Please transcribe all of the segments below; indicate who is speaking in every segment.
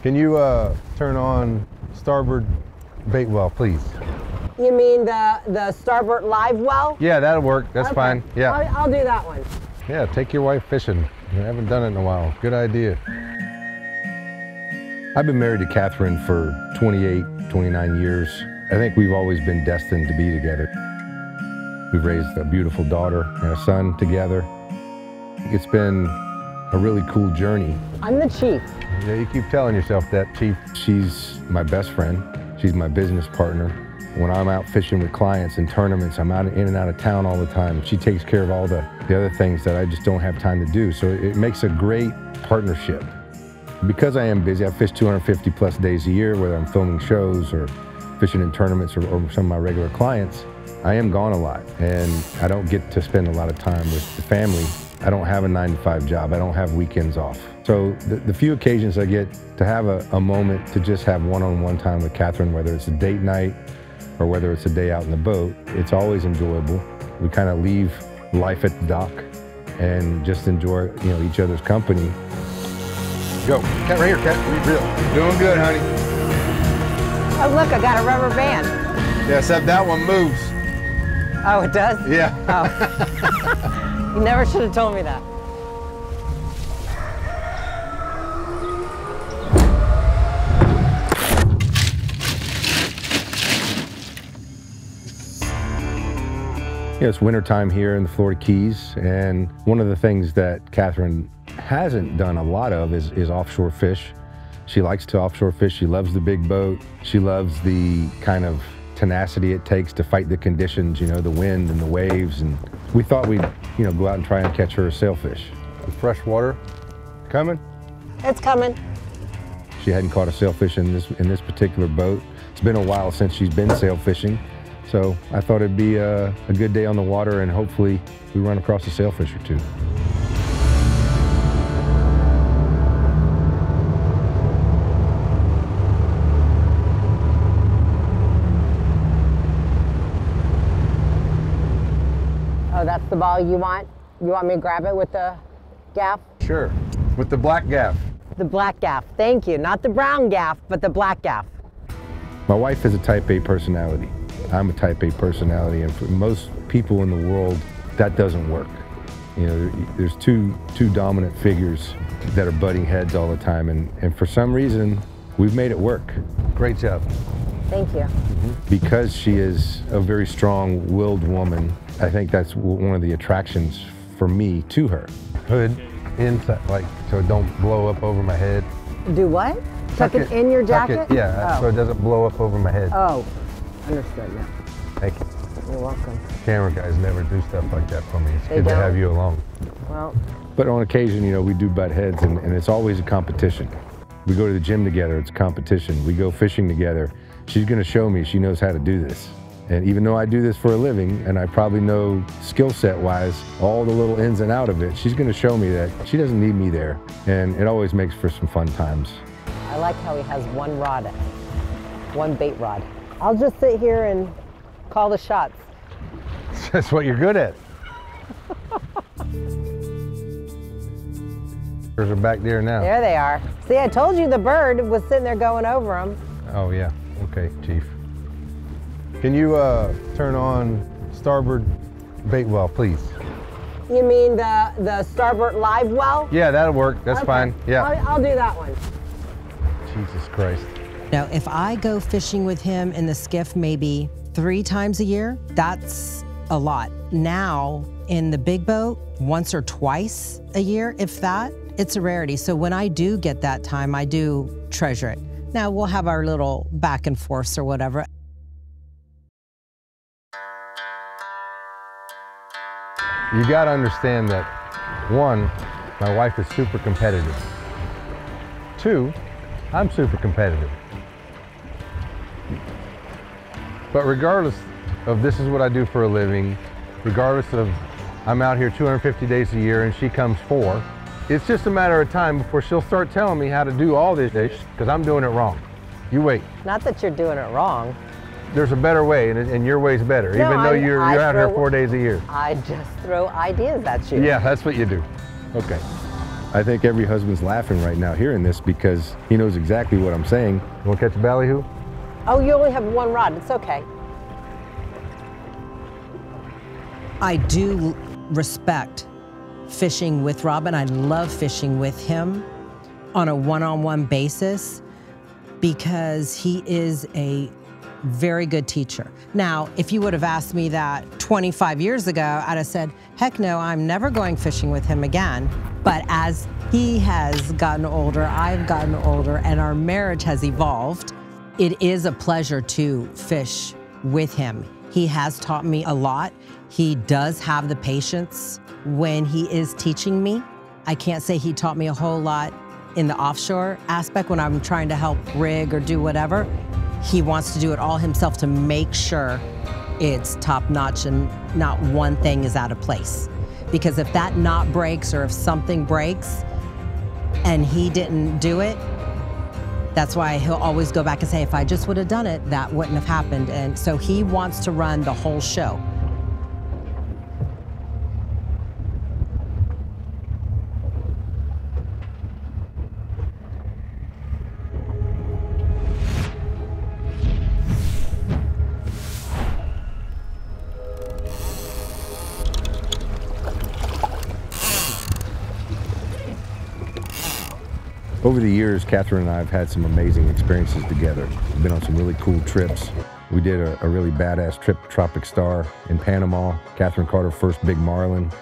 Speaker 1: Can you turn on starboard bait well, please?
Speaker 2: You mean the starboard live well?
Speaker 1: Yeah, that'll work. That's
Speaker 2: Okay.
Speaker 1: fine. Yeah.
Speaker 2: I'll do that one.
Speaker 1: Yeah, take your wife fishing. You haven't done it in a while. Good idea. I've been married to Catherine for 28, 29 years. I think we've always been destined to be together. We've raised a beautiful daughter and a son together. It's been a really cool journey.
Speaker 2: I'm the chief.
Speaker 1: Yeah, you keep telling yourself that, Chief. She's my best friend. She's my business partner. When I'm out fishing with clients and tournaments, I'm out in and out of town all the time. She takes care of all the other things that I just don't have time to do. So it makes a great partnership. Because I am busy, I fish 250 plus days a year, whether I'm filming shows or fishing in tournaments or some of my regular clients. I am gone a lot, and I don't get to spend a lot of time with the family. I don't have a 9-to-5 job. I don't have weekends off. So the few occasions I get to have a moment to just have one-on-one time with Catherine, whether it's a date night or whether it's a day out in the boat, it's always enjoyable. We kind of leave life at the dock and just enjoy, each other's company. Go, Cat, right here, Cat, real. Doing good, honey.
Speaker 2: Oh, look, I got a rubber band.
Speaker 1: Yeah, except that one moves.
Speaker 2: Oh, it does?
Speaker 1: Yeah.
Speaker 2: Oh. You never should have told me that.
Speaker 1: It's wintertime here in the Florida Keys, and one of the things that Catherine hasn't done a lot of is offshore fish. She likes to offshore fish. She loves the big boat. She loves the kind of tenacity it takes to fight the conditions, the wind and the waves. And we thought we'd, go out and try and catch her a sailfish. The fresh water coming?
Speaker 2: It's coming.
Speaker 1: She hadn't caught a sailfish in this particular boat. It's been a while since she's been sail fishing. So I thought it'd be a good day on the water, and hopefully we run across a sailfish or two.
Speaker 2: Oh, that's the ball you want? You want me to grab it with the gaff?
Speaker 1: Sure, with the black gaff.
Speaker 2: The black gaff, thank you. Not the brown gaff, but the black gaff.
Speaker 1: My wife is a type A personality. I'm a type A personality, and for most people in the world, that doesn't work. There's two dominant figures that are butting heads all the time, and for some reason, we've made it work. Great job.
Speaker 2: Thank you.
Speaker 1: Because she is a very strong-willed woman, I think that's one of the attractions for me to her. Hood inside, so it don't blow up over my head.
Speaker 2: Do what? Tuck it in your jacket?
Speaker 1: Yeah, so it doesn't blow up over my head.
Speaker 2: Oh, understood now.
Speaker 1: Thank you.
Speaker 2: You're welcome.
Speaker 1: Camera guys never do stuff like that for me. It's good to have you along.
Speaker 2: Well.
Speaker 1: But on occasion, we do butt heads, and it's always a competition. We go to the gym together, it's a competition. We go fishing together. She's gonna show me she knows how to do this. And even though I do this for a living, and I probably know skill set wise, all the little ins and out of it, she's gonna show me that she doesn't need me there. And it always makes for some fun times.
Speaker 2: I like how he has one rod, one bait rod. I'll just sit here and call the shots.
Speaker 1: That's what you're good at. Birds are back there now.
Speaker 2: There they are. See, I told you the bird was sitting there going over them.
Speaker 1: Oh yeah, okay, Chief. Can you turn on starboard bait well, please?
Speaker 2: You mean the starboard live well?
Speaker 1: Yeah, that'll work. That's
Speaker 2: okay.
Speaker 1: fine. Yeah.
Speaker 2: I'll do that one.
Speaker 1: Jesus Christ.
Speaker 3: Now, if I go fishing with him in the skiff maybe 3 times a year, that's a lot. Now, in the big boat, once or twice a year, if that, it's a rarity. So when I do get that time, I do treasure it. Now, we'll have our little back and forths or whatever.
Speaker 1: You got to understand that, 1, my wife is super competitive. 2, I'm super competitive. But regardless of this is what I do for a living, regardless of I'm out here 250 days a year and she comes 4, it's just a matter of time before she'll start telling me how to do all this because I'm doing it wrong. You wait.
Speaker 2: Not that you're doing it wrong.
Speaker 1: There's a better way, and your way's better,
Speaker 2: No,
Speaker 1: even though you're out here 4 days a year.
Speaker 2: I just throw ideas at you.
Speaker 1: Yeah, that's what you do. Okay. I think every husband's laughing right now hearing this because he knows exactly what I'm saying. You want to catch a ballyhoo?
Speaker 2: Oh, you only have one rod. It's okay.
Speaker 3: I do respect fishing with Robin. I love fishing with him on a one-on-one basis because he is a very good teacher. Now, if you would have asked me that 25 years ago, I'd have said, heck no, I'm never going fishing with him again. But as he has gotten older, I've gotten older, and our marriage has evolved, it is a pleasure to fish with him. He has taught me a lot. He does have the patience when he is teaching me. I can't say he taught me a whole lot in the offshore aspect when I'm trying to help rig or do whatever. He wants to do it all himself to make sure it's top notch and not one thing is out of place. Because if that knot breaks or if something breaks and he didn't do it, that's why he'll always go back and say, if I just would have done it, that wouldn't have happened. And so he wants to run the whole show.
Speaker 1: Over the years, Catherine and I have had some amazing experiences together. We've been on some really cool trips. We did a really badass trip to Tropic Star in Panama. Catherine caught her first big marlin,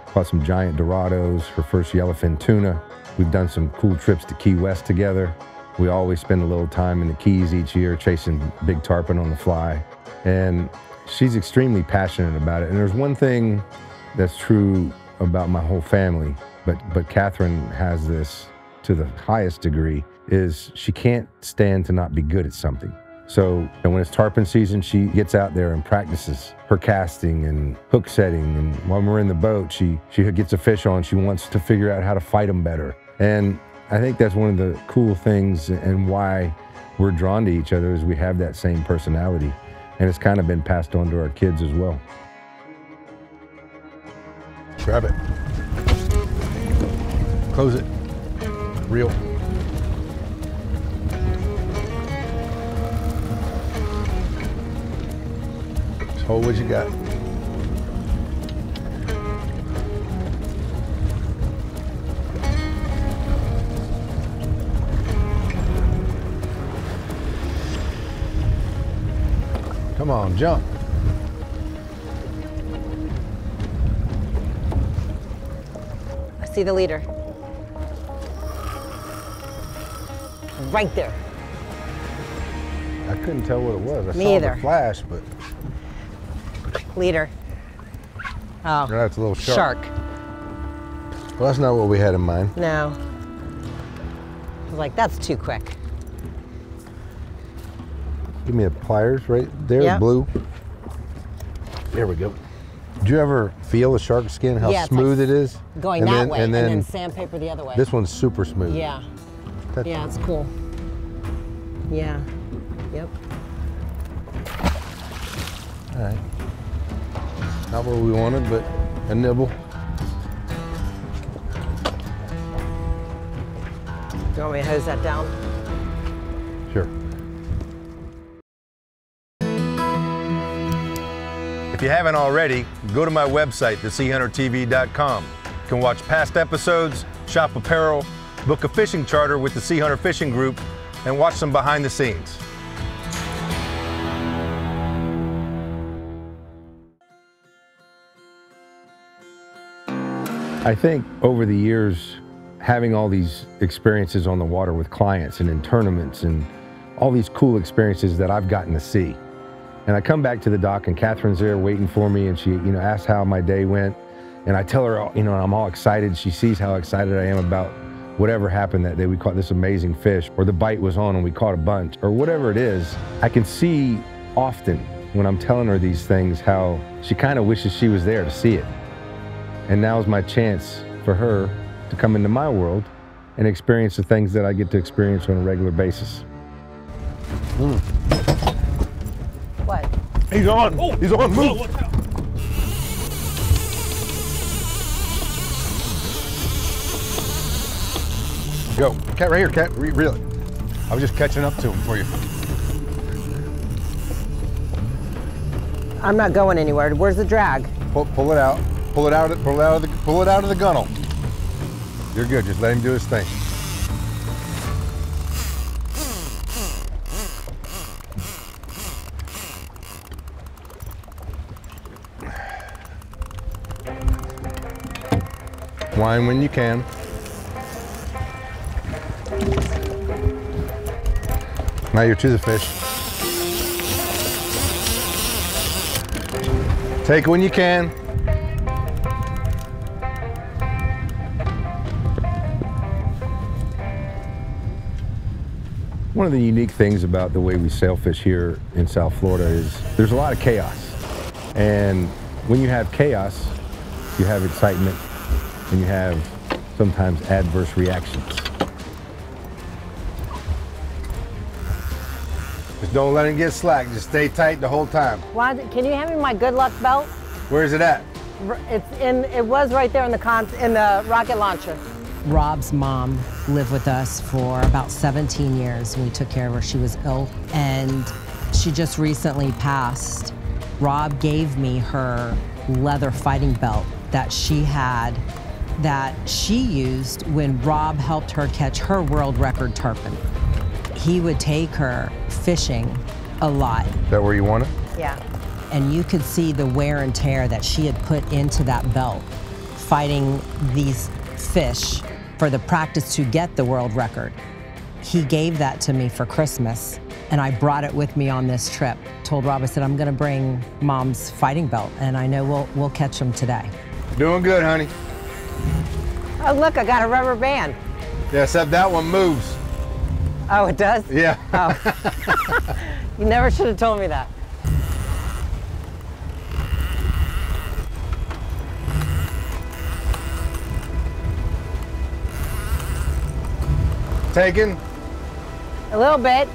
Speaker 1: caught some giant Dorados, her first yellowfin tuna. We've done some cool trips to Key West together. We always spend a little time in the Keys each year chasing big tarpon on the fly. And she's extremely passionate about it. And there's one thing that's true about my whole family, but Catherine has this to the highest degree, is she can't stand to not be good at something. So and when it's tarpon season, she gets out there and practices her casting and hook setting. And when we're in the boat, she gets a fish on, she wants to figure out how to fight them better. And I think that's one of the cool things and why we're drawn to each other is we have that same personality. And it's kind of been passed on to our kids as well. Grab it. Close it. Reel. Just hold what you got. Come on, jump.
Speaker 2: I see the leader. Right there.
Speaker 1: I couldn't tell what it was. I
Speaker 2: Me
Speaker 1: saw
Speaker 2: either.
Speaker 1: the flash, but
Speaker 2: Leader. Oh,
Speaker 1: that's a little shark.
Speaker 2: Shark.
Speaker 1: Well, that's not what we had in mind.
Speaker 2: No. I was like, that's too quick.
Speaker 1: Give me the pliers right there,
Speaker 2: Yep.
Speaker 1: blue. There we go. Did you ever feel the shark skin, how
Speaker 2: Yeah, it's
Speaker 1: smooth
Speaker 2: like
Speaker 1: it is?
Speaker 2: Going that way, and then sandpaper the other way.
Speaker 1: This one's super smooth.
Speaker 2: Yeah.
Speaker 1: That's-
Speaker 2: Yeah, it's cool. Yeah. Yep.
Speaker 1: All right. Not what we wanted, but a nibble.
Speaker 2: Do you want me to hose that down?
Speaker 1: Sure. If you haven't already, go to my website, theseahuntertv.com. You can watch past episodes, shop apparel, book a fishing charter with the Seahunter Fishing Group, and watch some behind the scenes. I think over the years, having all these experiences on the water with clients and in tournaments and all these cool experiences that I've gotten to see. And I come back to the dock and Catherine's there waiting for me and she, asks how my day went. And I tell her, I'm all excited. She sees how excited I am about whatever happened that day. We caught this amazing fish, or the bite was on and we caught a bunch, or whatever it is. I can see often when I'm telling her these things how she kind of wishes she was there to see it. And now's my chance for her to come into my world and experience the things that I get to experience on a regular basis.
Speaker 2: What?
Speaker 1: He's on! Oh. He's on! Move!
Speaker 4: Oh, watch out.
Speaker 1: Go. Cat, right here, Cat. Reel it. I was just catching up to him for you.
Speaker 2: I'm not going anywhere. Where's the drag?
Speaker 1: Pull it out. Pull it out of the gunnel. You're good. Just let him do his thing. Whine when you can. Now you're to the fish. Take it when you can. One of the unique things about the way we sailfish here in South Florida is there's a lot of chaos. And when you have chaos, you have excitement and you have sometimes adverse reactions. Just don't let him get slack. Just stay tight the whole time.
Speaker 2: Why, can you hand me my good luck belt?
Speaker 1: Where's it at?
Speaker 2: It was right there in the rocket launcher.
Speaker 3: Rob's mom lived with us for about 17 years. We took care of her. She was ill, and she just recently passed. Rob gave me her leather fighting belt that she had, that she used when Rob helped her catch her world record tarpon. He would take her fishing a lot.
Speaker 1: Is that where you want it?
Speaker 2: Yeah.
Speaker 3: And you could see the wear and tear that she had put into that belt, fighting these fish for the practice to get the world record. He gave that to me for Christmas, and I brought it with me on this trip. Told Rob, I said, I'm gonna bring Mom's fighting belt, and I know we'll catch them today.
Speaker 1: Doing good, honey.
Speaker 2: Oh, look, I got a rubber band.
Speaker 1: Yeah, except that one moves.
Speaker 2: Oh, it does?
Speaker 1: Yeah.
Speaker 2: Oh. You never should have told me that.
Speaker 1: Taken?
Speaker 2: A little bit.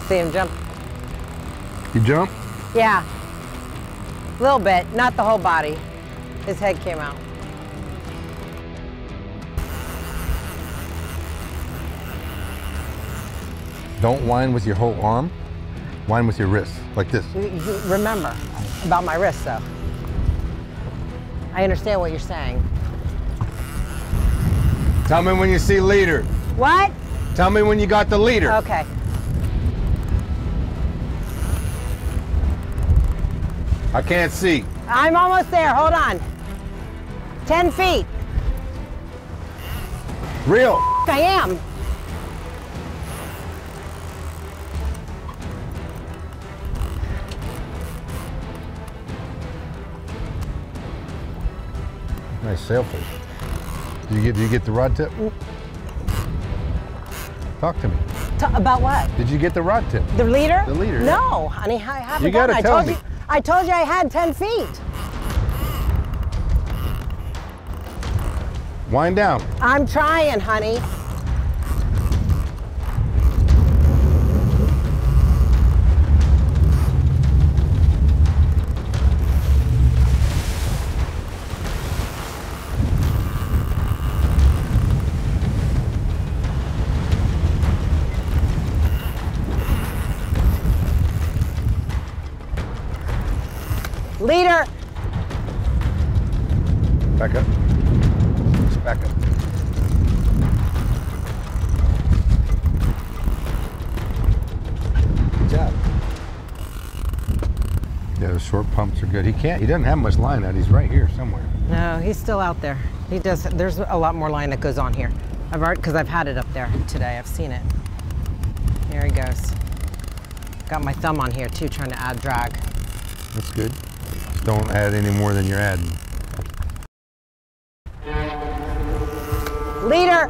Speaker 2: See him jump?
Speaker 1: You jump?
Speaker 2: Yeah. A little bit, not the whole body. His head came out.
Speaker 1: Don't whine with your whole arm. Whine with your wrist, like this.
Speaker 2: You remember about my wrist, though. I understand what you're saying.
Speaker 1: Tell me when you see leader.
Speaker 2: What?
Speaker 1: Tell me when you got the leader.
Speaker 2: Okay.
Speaker 1: I can't see.
Speaker 2: I'm almost there, hold on. 10 feet.
Speaker 1: Reel.
Speaker 2: I am.
Speaker 1: Nice sailfish. Did you get the rod tip? Talk to me.
Speaker 2: About what?
Speaker 1: Did you get the rod tip?
Speaker 2: The leader?
Speaker 1: The leader.
Speaker 2: No, honey, I haven't.
Speaker 1: You gotta tell me.
Speaker 2: I told you I had 10 feet.
Speaker 1: Wind down.
Speaker 2: I'm trying, honey. Leader.
Speaker 1: Back up. Just back up. Good job. Yeah, the short pumps are good. He doesn't have much line out. He's right here somewhere.
Speaker 2: No, he's still out there. He does. There's a lot more line that goes on here. Because I've had it up there today. I've seen it. Here he goes. Got my thumb on here too, trying to add drag.
Speaker 1: That's good. Just don't add any more than you're adding.
Speaker 2: Leader.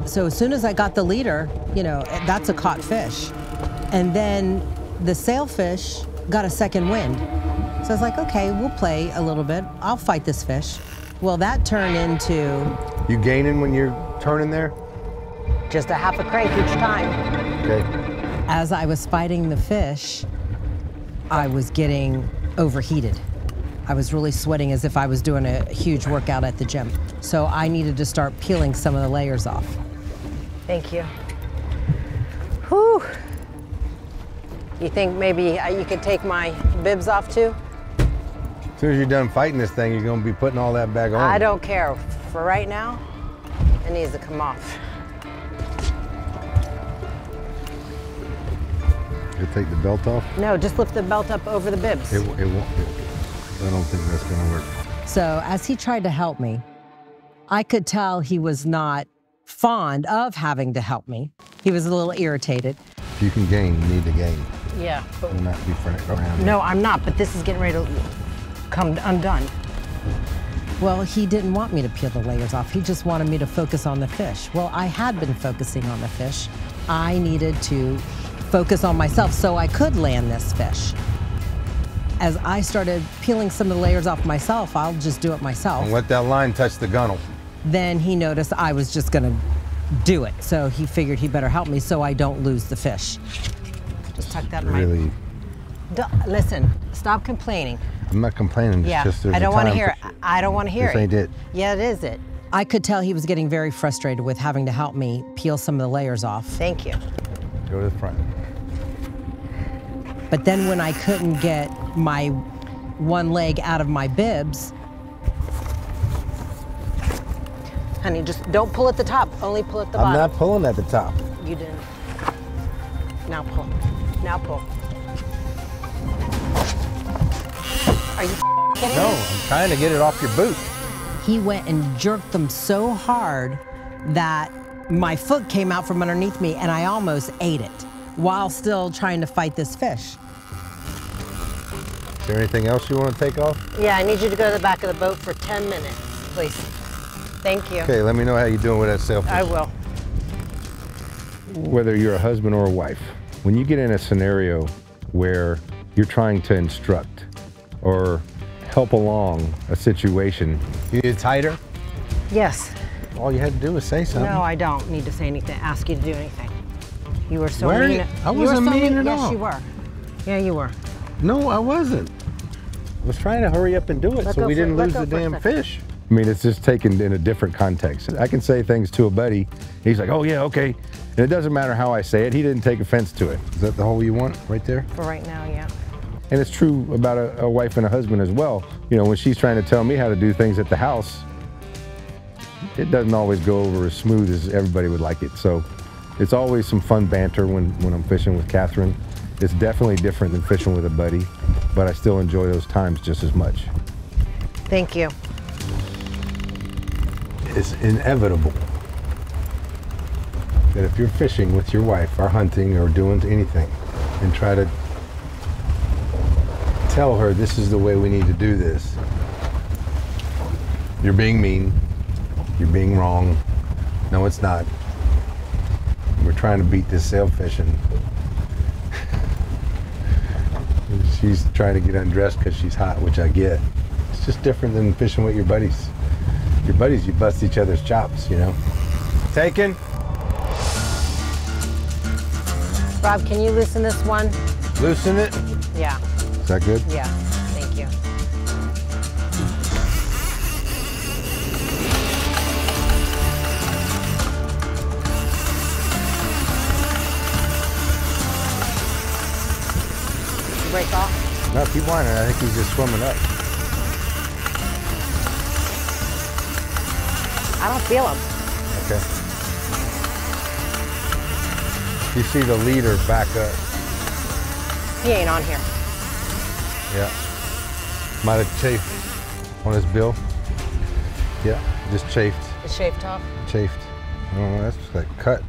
Speaker 3: So as soon as I got the leader, you know, that's a caught fish. And then the sailfish got a second wind. So I was like, okay, we'll play a little bit. I'll fight this fish. Well, that turned into...
Speaker 1: You gaining when you're turning there?
Speaker 2: Just a half a crank each time.
Speaker 1: Okay.
Speaker 3: As I was fighting the fish, I was getting overheated. I was really sweating as if I was doing a huge workout at the gym. So I needed to start peeling some of the layers off.
Speaker 2: Thank you. Whew. You think maybe you could take my bibs off too?
Speaker 1: As soon as you're done fighting this thing, you're gonna be putting all that back on.
Speaker 2: I don't care. For right now, it needs to come off.
Speaker 1: You'll take the belt off?
Speaker 2: No, just lift the belt up over the bibs.
Speaker 1: It won't. I don't think that's gonna work.
Speaker 3: So as he tried to help me, I could tell he was not fond of having to help me. He was a little irritated.
Speaker 1: If you can gain, you need to gain.
Speaker 2: Yeah. But
Speaker 1: You'll not be around.
Speaker 2: no, I'm not, but this is getting ready to come undone.
Speaker 3: Well, he didn't want me to peel the layers off. He just wanted me to focus on the fish. Well, I had been focusing on the fish. I needed to focus on myself so I could land this fish. As I started peeling some of the layers off myself, I'll just do it myself.
Speaker 1: And let that line touch the gunnel.
Speaker 3: Then he noticed I was just gonna do it. So he figured he better help me so I don't lose the fish.
Speaker 2: Just tuck that in my...
Speaker 1: Really,
Speaker 2: Listen, stop complaining.
Speaker 1: I'm not complaining. It's
Speaker 2: Yeah,
Speaker 1: just there's
Speaker 2: I don't
Speaker 1: a
Speaker 2: want to
Speaker 1: time
Speaker 2: hear it.
Speaker 1: for-
Speaker 2: I don't want to hear
Speaker 1: This
Speaker 2: it.
Speaker 1: ain't it.
Speaker 2: Yeah, it is it.
Speaker 3: I could tell he was getting very frustrated with having to help me peel some of the layers off.
Speaker 2: Thank you.
Speaker 1: Go to the front.
Speaker 3: But then when I couldn't get my one leg out of my bibs,
Speaker 2: Honey, just don't pull at the top. Only pull at the
Speaker 1: I'm
Speaker 2: bottom.
Speaker 1: not pulling at the top.
Speaker 2: You didn't. Now pull. Now pull. Are you kidding
Speaker 1: No,
Speaker 2: me?
Speaker 1: I'm trying to get it off your boot.
Speaker 3: he went and jerked them so hard that my foot came out from underneath me and I almost ate it while still trying to fight this fish.
Speaker 1: Is there anything else you want to take off?
Speaker 2: Yeah, I need you to go to the back of the boat for 10 minutes, please. Thank you.
Speaker 1: Okay, let me know how you're doing with that sailfish.
Speaker 2: I will.
Speaker 1: Whether you're a husband or a wife, when you get in a scenario where you're trying to instruct or help along a situation, you need it tighter?
Speaker 2: Yes.
Speaker 1: All you had to do was say something.
Speaker 2: No, I don't need to say anything, ask you to do anything. You were so
Speaker 1: Where-
Speaker 2: mean.
Speaker 1: I
Speaker 2: You were
Speaker 1: wasn't
Speaker 2: so
Speaker 1: mean at
Speaker 2: Yes,
Speaker 1: all.
Speaker 2: you were. Yeah, you were.
Speaker 1: No, I wasn't. I was trying to hurry up and do it
Speaker 2: Let
Speaker 1: so
Speaker 2: go
Speaker 1: we
Speaker 2: for-
Speaker 1: didn't
Speaker 2: let
Speaker 1: lose
Speaker 2: go
Speaker 1: the
Speaker 2: for a
Speaker 1: damn
Speaker 2: second.
Speaker 1: fish. I mean, it's just taken in a different context. I can say things to a buddy. He's like, oh yeah, okay. And it doesn't matter how I say it. He didn't take offense to it. Is that the hole you want right there?
Speaker 2: For right now, yeah.
Speaker 1: And it's true about a wife and a husband as well. You know, when she's trying to tell me how to do things at the house, it doesn't always go over as smooth as everybody would like it. So it's always some fun banter when I'm fishing with Catherine. It's definitely different than fishing with a buddy, but I still enjoy those times just as much.
Speaker 2: Thank you.
Speaker 1: It's inevitable that if you're fishing with your wife or hunting or doing anything and try to tell her this is the way we need to do this, you're being mean, you're being wrong. No, it's not. We're trying to beat this sailfish and she's trying to get undressed because she's hot, which I get. It's just different than fishing with your buddies. Your buddies, you bust each other's chops, you know. Taken?
Speaker 2: Rob, can you loosen this one?
Speaker 1: Loosen it.
Speaker 2: Yeah.
Speaker 1: Is that good?
Speaker 2: Yeah. Thank you. Break off?
Speaker 1: No, keep whining. I think he's just swimming up.
Speaker 2: I don't feel him.
Speaker 1: Okay. You see the leader back up.
Speaker 2: He ain't on here.
Speaker 1: Yeah. Might have chafed on his bill. Yeah, just chafed.
Speaker 2: It's shaved off.
Speaker 1: Chafed. Oh, that's like cut.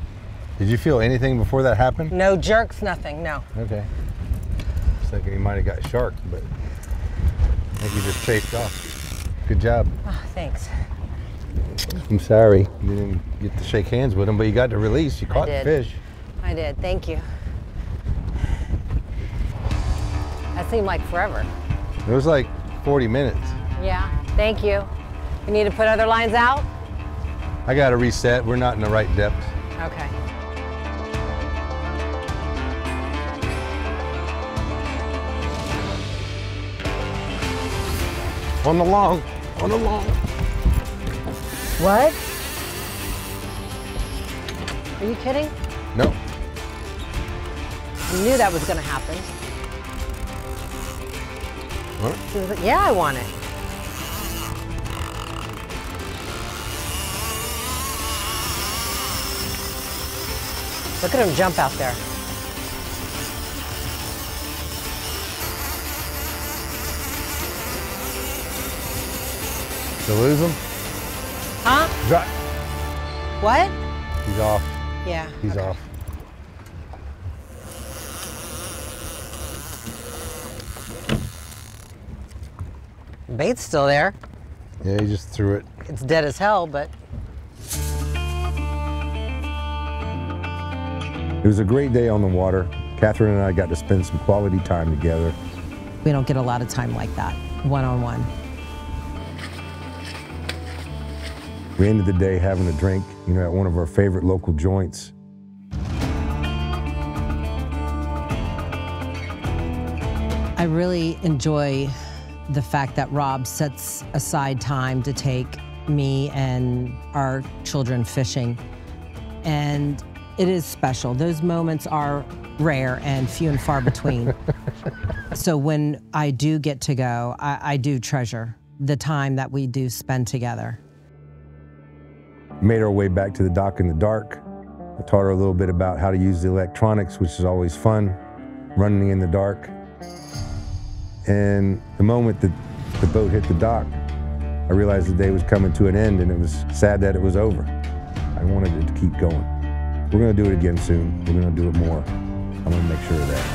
Speaker 1: Did you feel anything before that happened?
Speaker 2: No jerks, nothing, no.
Speaker 1: Okay. I was thinking he might have got sharked, but I think he just chafed off. Good job.
Speaker 2: Oh, thanks.
Speaker 1: I'm sorry you didn't get to shake hands with him, but you got to release. You caught the
Speaker 2: did.
Speaker 1: fish.
Speaker 2: I did, thank you. That seemed like forever.
Speaker 1: It was like 40 minutes.
Speaker 2: Yeah, thank you. We need to put other lines out?
Speaker 1: I got to reset. We're not in the right depth.
Speaker 2: Okay.
Speaker 1: On the long, on the long.
Speaker 2: What? Are you kidding?
Speaker 1: No.
Speaker 2: I knew that was gonna happen.
Speaker 1: What?
Speaker 2: She was like, yeah, I want it. Look at him jump out there.
Speaker 1: Did you lose him?
Speaker 2: Huh? What?
Speaker 1: He's off.
Speaker 2: Yeah.
Speaker 1: He's
Speaker 2: okay.
Speaker 1: off.
Speaker 2: Bait's still there.
Speaker 1: Yeah, he just threw it.
Speaker 2: It's dead as hell, but.
Speaker 1: It was a great day on the water. Catherine and I got to spend some quality time together.
Speaker 3: We don't get a lot of time like that, one-on-one.
Speaker 1: We ended the day having a drink, you know, at one of our favorite local joints.
Speaker 3: I really enjoy the fact that Rob sets aside time to take me and our children fishing. And it is special. Those moments are rare and few and far between. So when I do get to go, I do treasure the time that we do spend together.
Speaker 1: Made our way back to the dock in the dark. I taught her a little bit about how to use the electronics, which is always fun, running in the dark. And the moment that the boat hit the dock, I realized the day was coming to an end, and it was sad that it was over. I wanted it to keep going. We're gonna do it again soon. We're gonna do it more. I'm gonna make sure of that.